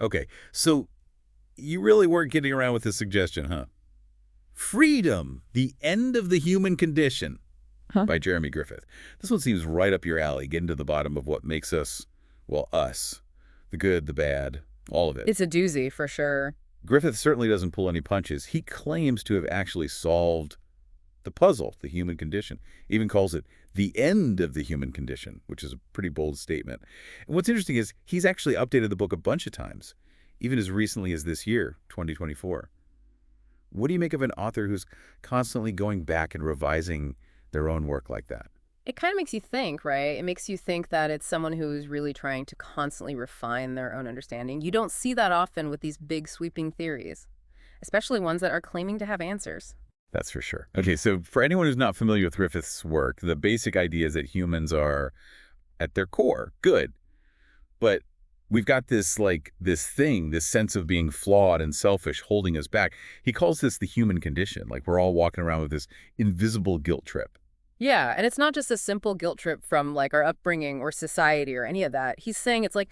Okay, so you really weren't getting around with this suggestion, huh? Freedom, the End of the Human Condition Huh? by Jeremy Griffith. This one seems right up your alley, getting to the bottom of what makes us, well, us. The good, the bad, all of it. It's a doozy for sure. Griffith certainly doesn't pull any punches. He claims to have actually solved the puzzle, the human condition. Even calls it the end of the human condition, which is a pretty bold statement. And what's interesting is he's actually updated the book a bunch of times, even as recently as this year, 2024. What do you make of an author who's constantly going back and revising their own work like that? It kind of makes you think, right? It makes you think that it's someone who's really trying to constantly refine their own understanding. You don't see that often with these big sweeping theories, especially ones that are claiming to have answers. That's for sure. Okay, so for anyone who's not familiar with Griffith's work, the basic idea is that humans are, at their core, good. But we've got this, this sense of being flawed and selfish holding us back. He calls this the human condition, like we're all walking around with this invisible guilt trip. Yeah, and it's not just a simple guilt trip from like our upbringing or society or any of that. He's saying it's like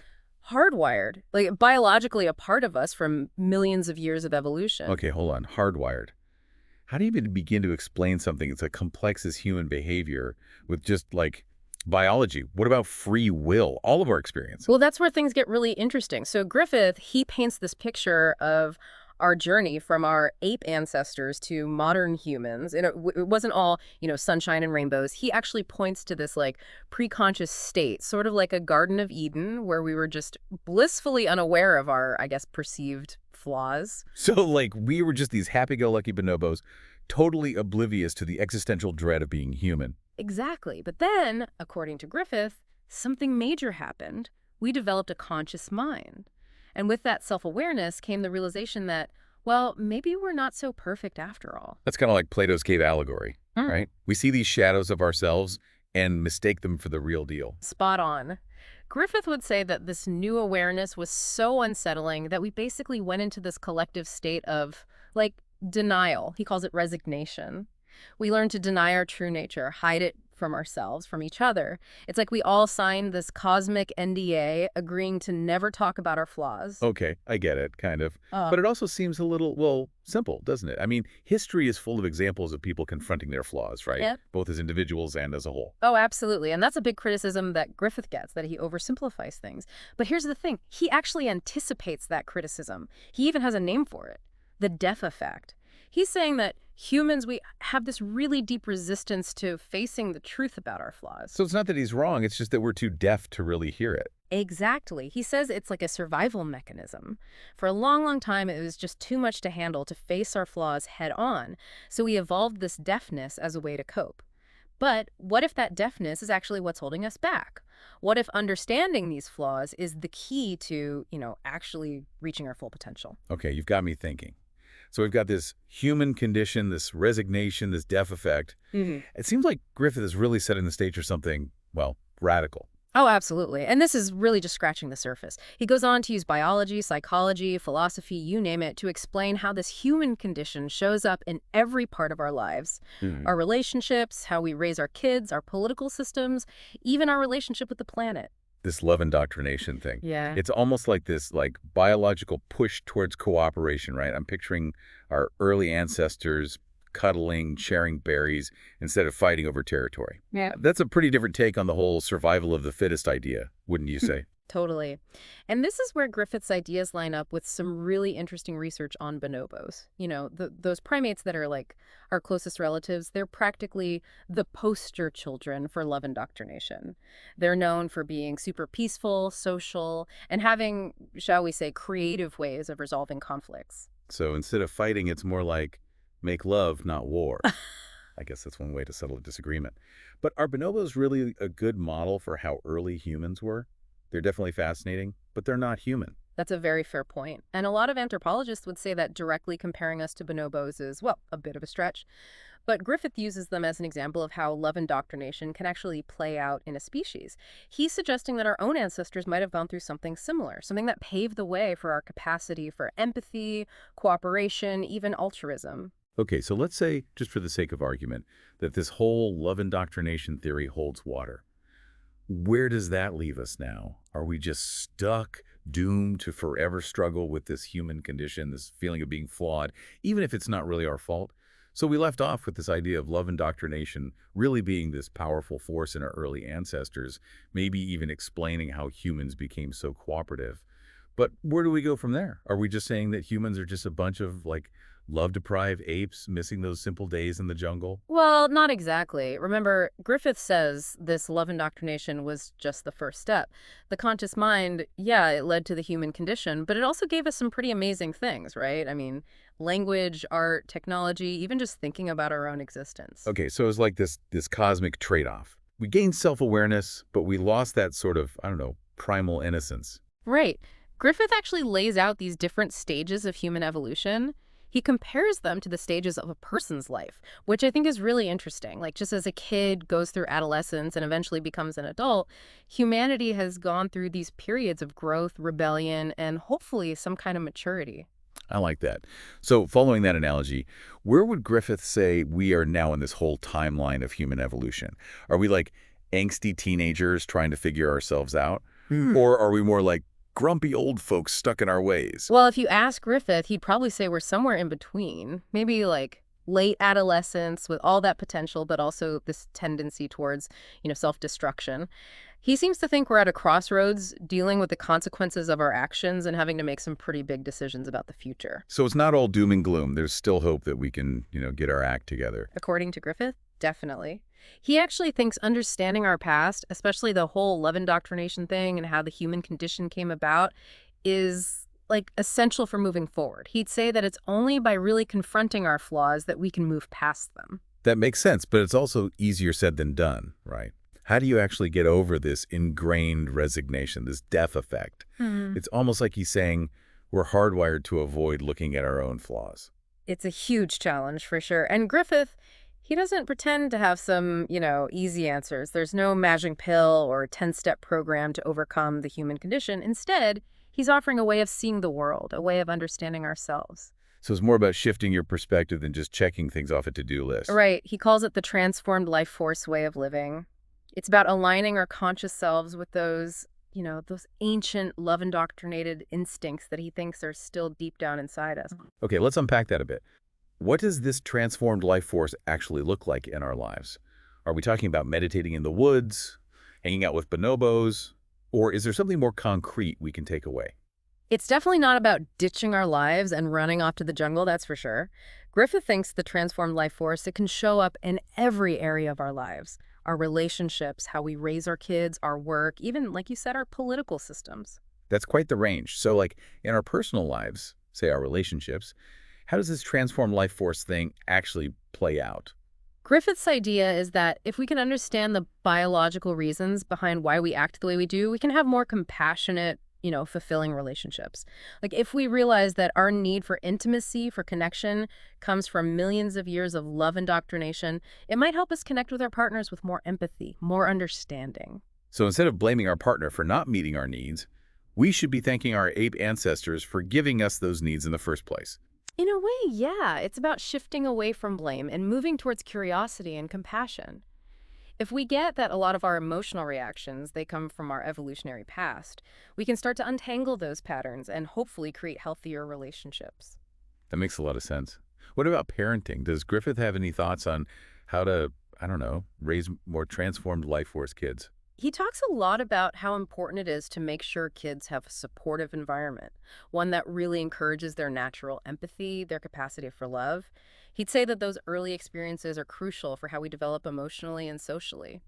hardwired, like biologically a part of us from millions of years of evolution. Okay, hold on. Hardwired. How do you even begin to explain something that's as complex as human behavior with just, biology? What about free will? All of our experience. Well, that's where things get really interesting. So Griffith, he paints this picture of our journey from our ape ancestors to modern humans. And it wasn't all, sunshine and rainbows. He actually points to this like preconscious state, sort of like a Garden of Eden, where we were just blissfully unaware of our, I guess, perceived flaws. So, we were just these happy-go-lucky bonobos, totally oblivious to the existential dread of being human. Exactly. But then, according to Griffith, something major happened. We developed a conscious mind. And with that self-awareness came the realization that, well, maybe we're not so perfect after all. That's kind of like Plato's cave allegory, right? We see these shadows of ourselves and mistake them for the real deal. Spot on. Griffith would say that this new awareness was so unsettling that we basically went into this collective state of, denial. He calls it resignation. We learned to deny our true nature, hide it from ourselves, from each other. It's like we all signed this cosmic NDA agreeing to never talk about our flaws. Okay, I get it, kind of. But it also seems a little, simple, doesn't it? I mean, history is full of examples of people confronting their flaws, right? Yep. Both as individuals and as a whole. Oh, absolutely. And that's a big criticism that Griffith gets, that he oversimplifies things. But here's the thing. He actually anticipates that criticism. He even has a name for it, the deaf effect. He's saying that humans, we have this really deep resistance to facing the truth about our flaws. So it's not that he's wrong, it's just that we're too deaf to really hear it. Exactly. He says it's like a survival mechanism. For a long, long time, it was just too much to handle to face our flaws head on. So we evolved this deafness as a way to cope. But what if that deafness is actually what's holding us back? What if understanding these flaws is the key to, actually reaching our full potential? Okay, you've got me thinking. So we've got this human condition, this resignation, this deaf effect. It seems like Griffith is really setting the stage for something, radical. Oh, absolutely. And this is really just scratching the surface. He goes on to use biology, psychology, philosophy, you name it, to explain how this human condition shows up in every part of our lives. Our relationships, how we raise our kids, our political systems, even our relationship with the planet. This love indoctrination thing. Yeah. It's almost like this biological push towards cooperation, right? I'm picturing our early ancestors cuddling, sharing berries instead of fighting over territory. Yeah. That's a pretty different take on the whole survival of the fittest idea, wouldn't you say? Totally. And this is where Griffith's ideas line up with some really interesting research on bonobos. Those primates that are like our closest relatives, they're practically the poster children for love indoctrination. They're known for being super peaceful, social, and having, shall we say, creative ways of resolving conflicts. So instead of fighting, it's more like make love, not war. I guess that's one way to settle a disagreement. But are bonobos really a good model for how early humans were? They're definitely fascinating, but they're not human. That's a very fair point. And a lot of anthropologists would say that directly comparing us to bonobos is, a bit of a stretch. But Griffith uses them as an example of how love indoctrination can actually play out in a species. He's suggesting that our own ancestors might have gone through something similar, something that paved the way for our capacity for empathy, cooperation, even altruism. Okay, so let's say, just for the sake of argument, that this whole love indoctrination theory holds water. Where does that leave us now? Are we just stuck doomed to forever struggle with this human condition, this feeling of being flawed, even if it's not really our fault. So we left off with this idea of love indoctrination really being this powerful force in our early ancestors, maybe even explaining how humans became so cooperative. But where do we go from there? Are we just saying that humans are just a bunch of, like, love-deprived apes missing those simple days in the jungle? Well, not exactly. Remember, Griffith says this love indoctrination was just the first step. The conscious mind, yeah, it led to the human condition, but it also gave us some pretty amazing things, right? I mean, language, art, technology, even just thinking about our own existence. Okay, so it's like this cosmic trade-off. We gained self-awareness, but we lost that sort of, I don't know, primal innocence. Right. Griffith actually lays out these different stages of human evolution. He compares them to the stages of a person's life, which I think is really interesting. Like, just as a kid goes through adolescence and eventually becomes an adult, humanity has gone through these periods of growth, rebellion, and hopefully some kind of maturity. I like that. So following that analogy, where would Griffith say we are now in this whole timeline of human evolution? Are we like angsty teenagers trying to figure ourselves out? Or are we more like grumpy old folks stuck in our ways? Well, if you ask Griffith, he'd probably say we're somewhere in between. Maybe like late adolescence with all that potential, but also this tendency towards, self-destruction. He seems to think we're at a crossroads dealing with the consequences of our actions and having to make some pretty big decisions about the future. So it's not all doom and gloom. There's still hope that we can, get our act together. According to Griffith, definitely. He actually thinks understanding our past, especially the whole love indoctrination thing and how the human condition came about, is like essential for moving forward. He'd say that it's only by really confronting our flaws that we can move past them. That makes sense, but it's also easier said than done, right? How do you actually get over this ingrained resignation, this death effect? It's almost like he's saying we're hardwired to avoid looking at our own flaws. It's a huge challenge for sure. And Griffith, he doesn't pretend to have some, easy answers. There's no magic pill or 10-step program to overcome the human condition. Instead, he's offering a way of seeing the world, a way of understanding ourselves. So it's more about shifting your perspective than just checking things off a to-do list. Right. He calls it the transformed life force way of living. It's about aligning our conscious selves with those ancient love indoctrinated instincts that he thinks are still deep down inside us. Okay, let's unpack that a bit. What does this transformed life force actually look like in our lives? Are we talking about meditating in the woods, hanging out with bonobos, or is there something more concrete we can take away? It's definitely not about ditching our lives and running off to the jungle, that's for sure. Griffith thinks the transformed life force, it can show up in every area of our lives. Our relationships, how we raise our kids, our work, even, like you said, our political systems. That's quite the range. So like in our personal lives, say our relationships, how does this transformed life force thing actually play out? Griffith's idea is that if we can understand the biological reasons behind why we act the way we do, we can have more compassionate, fulfilling relationships. Like if we realize that our need for intimacy, for connection, comes from millions of years of love indoctrination, it might help us connect with our partners with more empathy, more understanding. So instead of blaming our partner for not meeting our needs, we should be thanking our ape ancestors for giving us those needs in the first place. In a way, yeah, it's about shifting away from blame and moving towards curiosity and compassion. If we get that a lot of our emotional reactions, they come from our evolutionary past, we can start to untangle those patterns and hopefully create healthier relationships. That makes a lot of sense. What about parenting? Does Griffith have any thoughts on how to, I don't know, raise more transformed life force kids? He talks a lot about how important it is to make sure kids have a supportive environment, one that really encourages their natural empathy, their capacity for love. He'd say that those early experiences are crucial for how we develop emotionally and socially.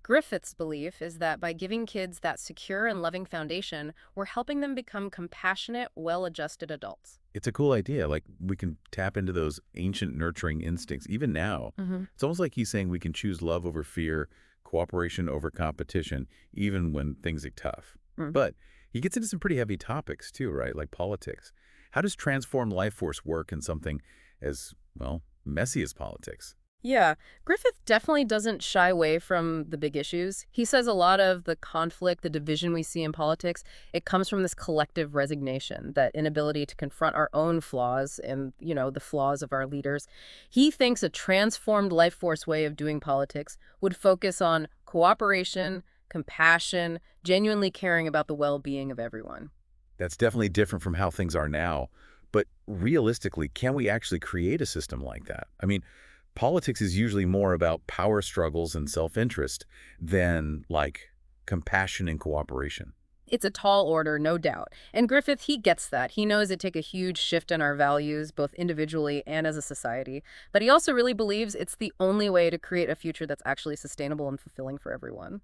Griffith's belief is that by giving kids that secure and loving foundation, we're helping them become compassionate, well-adjusted adults. It's a cool idea. Like we can tap into those ancient nurturing instincts even now. It's almost like he's saying we can choose love over fear, cooperation over competition, even when things get tough. But he gets into some pretty heavy topics too, right? Like politics. How does transformed life force work in something as, well, messy as politics? Yeah, Griffith definitely doesn't shy away from the big issues. He says a lot of the conflict, the division we see in politics, it comes from this collective resignation, that inability to confront our own flaws and, the flaws of our leaders. He thinks a transformed life force way of doing politics would focus on cooperation, compassion, genuinely caring about the well-being of everyone. That's definitely different from how things are now. But realistically, can we actually create a system like that? I mean, politics is usually more about power struggles and self-interest than, like, compassion and cooperation. It's a tall order, no doubt. And Griffith, he gets that. He knows it'd take a huge shift in our values, both individually and as a society. But he also really believes it's the only way to create a future that's actually sustainable and fulfilling for everyone.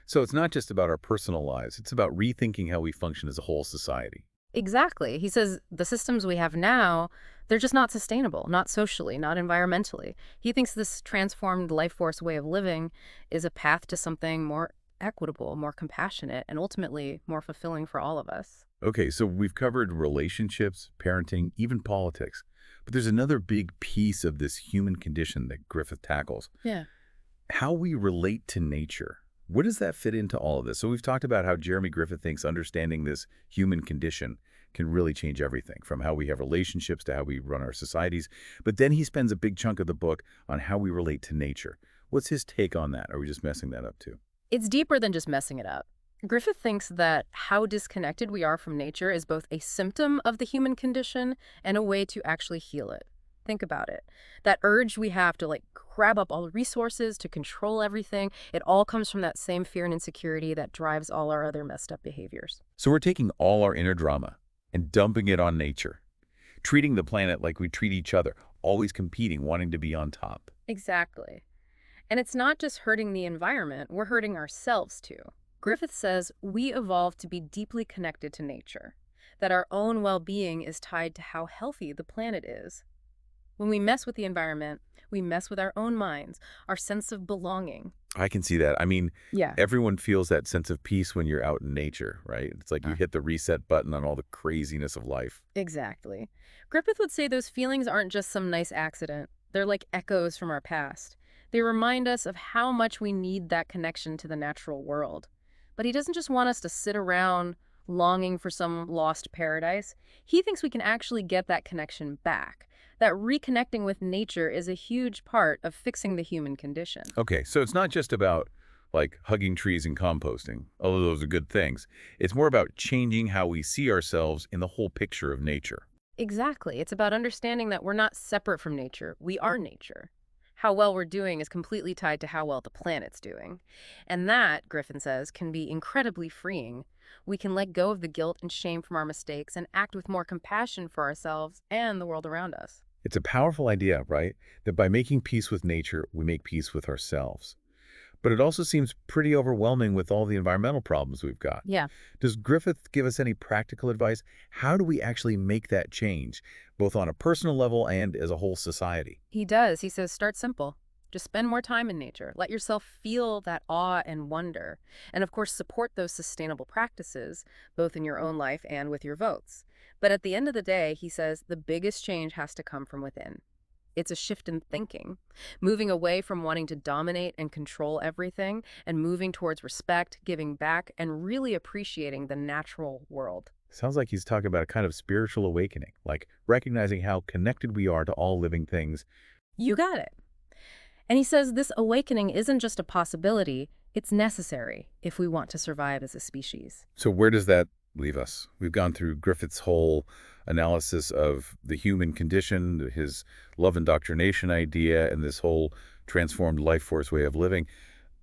So it's not just about our personal lives. It's about rethinking how we function as a whole society. Exactly. He says the systems we have now, they're just not sustainable, not socially, not environmentally. He thinks this transformed life force way of living is a path to something more equitable, more compassionate, and ultimately more fulfilling for all of us. Okay, so we've covered relationships, parenting, even politics. But there's another big piece of this human condition that Griffith tackles. Yeah. How we relate to nature. Where does that fit into all of this? So we've talked about how Jeremy Griffith thinks understanding this human condition can really change everything, from how we have relationships to how we run our societies. But then he spends a big chunk of the book on how we relate to nature. What's his take on that? Are we just messing that up too? It's deeper than just messing it up. Griffith thinks that how disconnected we are from nature is both a symptom of the human condition and a way to actually heal it. Think about it. That urge we have to grab up all the resources, to control everything, it all comes from that same fear and insecurity that drives all our other messed up behaviors. So we're taking all our inner drama and dumping it on nature, treating the planet like we treat each other, always competing, wanting to be on top. Exactly. And it's not just hurting the environment, we're hurting ourselves too. Griffith says we evolved to be deeply connected to nature, that our own well-being is tied to how healthy the planet is. When we mess with the environment, we mess with our own minds, our sense of belonging. I can see that. I mean, Yeah, everyone feels that sense of peace when you're out in nature, right? It's like you hit the reset button on all the craziness of life. exactly. Griffith would say those feelings aren't just some nice accident. They're like echoes from our past. They remind us of how much we need that connection to the natural world. But he doesn't just want us to sit around longing for some lost paradise. He thinks we can actually get that connection back. That reconnecting with nature is a huge part of fixing the human condition. Okay, so it's not just about like hugging trees and composting, although those are good things. It's more about changing how we see ourselves in the whole picture of nature. Exactly. It's about understanding that we're not separate from nature. We are nature. How well we're doing is completely tied to how well the planet's doing. And that, Griffin says, can be incredibly freeing. We can let go of the guilt and shame from our mistakes and act with more compassion for ourselves and the world around us. It's a powerful idea, right? That by making peace with nature, we make peace with ourselves. But it also seems pretty overwhelming with all the environmental problems we've got. Yeah. Does Griffith give us any practical advice? How do we actually make that change, both on a personal level and as a whole society? He does. He says, start simple. Just spend more time in nature. Let yourself feel that awe and wonder. And of course, support those sustainable practices, both in your own life and with your votes. But at the end of the day, he says, the biggest change has to come from within. It's a shift in thinking, moving away from wanting to dominate and control everything and moving towards respect, giving back, and really appreciating the natural world. Sounds like he's talking about a kind of spiritual awakening, like recognizing how connected we are to all living things. You got it. And he says this awakening isn't just a possibility, it's necessary if we want to survive as a species. So where does that leave us? We've gone through Griffith's whole analysis of the human condition, his love indoctrination idea, and this whole transformed life force way of living.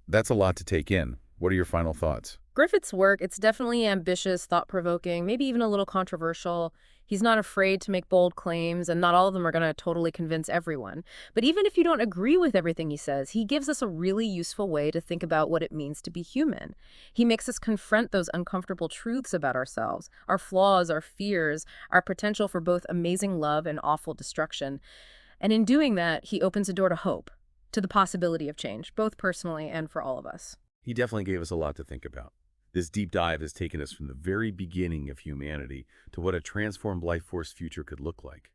That's a lot to take in. What are your final thoughts? Griffith's work, it's definitely ambitious, thought-provoking, maybe even a little controversial. He's not afraid to make bold claims, and not all of them are going to totally convince everyone. But even if you don't agree with everything he says, he gives us a really useful way to think about what it means to be human. He makes us confront those uncomfortable truths about ourselves, our flaws, our fears, our potential for both amazing love and awful destruction. And in doing that, he opens a door to hope, to the possibility of change, both personally and for all of us. He definitely gave us a lot to think about. This deep dive has taken us from the very beginning of humanity to what a transformed life force future could look like.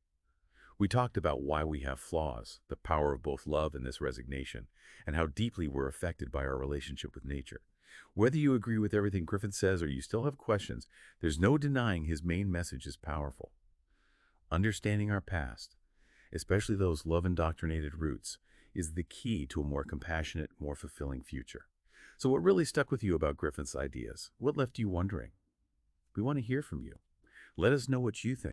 We talked about why we have flaws, the power of both love and this resignation, and how deeply we're affected by our relationship with nature. Whether you agree with everything Griffith says or you still have questions, there's no denying his main message is powerful. Understanding our past, especially those love-indoctrinated roots, is the key to a more compassionate, more fulfilling future. So what really stuck with you about Griffith's ideas? What left you wondering? We want to hear from you. Let us know what you think.